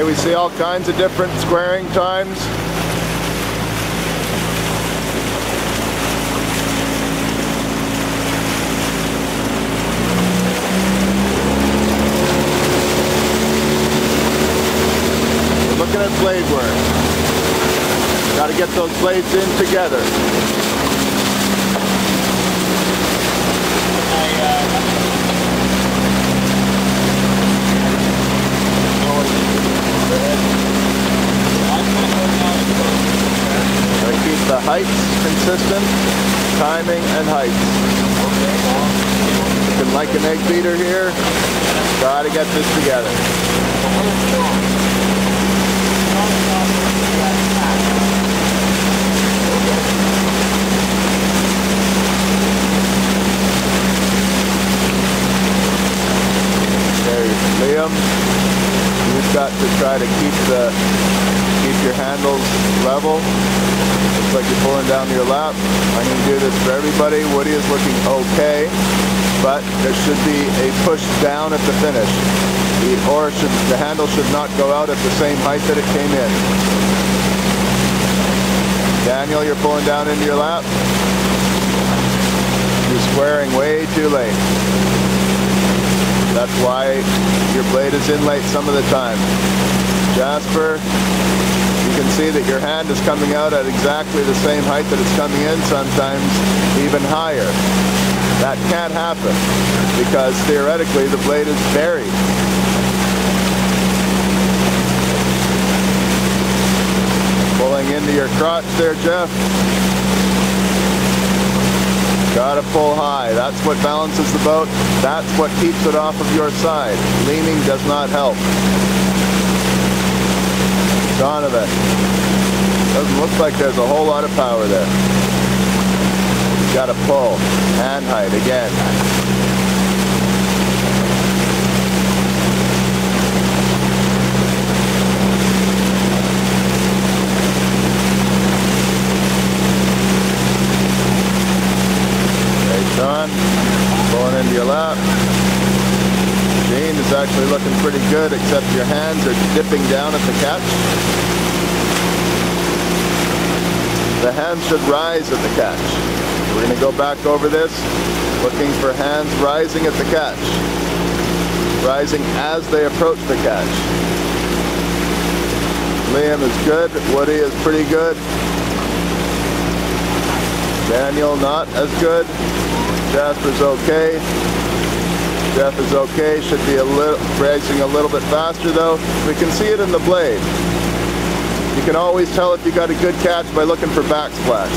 we see all kinds of different squaring times. We're looking at blade work. Got to get those blades in together. Keep the heights consistent, timing and heights. Looking like an egg beater here. Got to get this together. There's Liam. You've got to try to keep your handles level. Looks like you're pulling down your lap. I'm going to do this for everybody. Woody is looking okay, but there should be a push down at the finish. The handle should not go out at the same height that it came in. Daniel, you're pulling down into your lap. You're squaring way too late. That's why your blade is in late some of the time. Jasper, you can see that your hand is coming out at exactly the same height that it's coming in, sometimes even higher. That can't happen because theoretically the blade is buried. Pulling into your crotch there, Jeff. Gotta pull high. That's what balances the boat. That's what keeps it off of your side. Leaning does not help. Donovan. Doesn't look like there's a whole lot of power there. Gotta pull. Hand height again. Sean, pulling into your lap. Gene is actually looking pretty good, except your hands are dipping down at the catch. The hands should rise at the catch. We're going to go back over this, looking for hands rising at the catch. Rising as they approach the catch. Liam is good. Woody is pretty good. Daniel not as good. Jasper's okay. Jeff is okay. Should be rising a little bit faster though. We can see it in the blade. You can always tell if you got a good catch by looking for backsplash.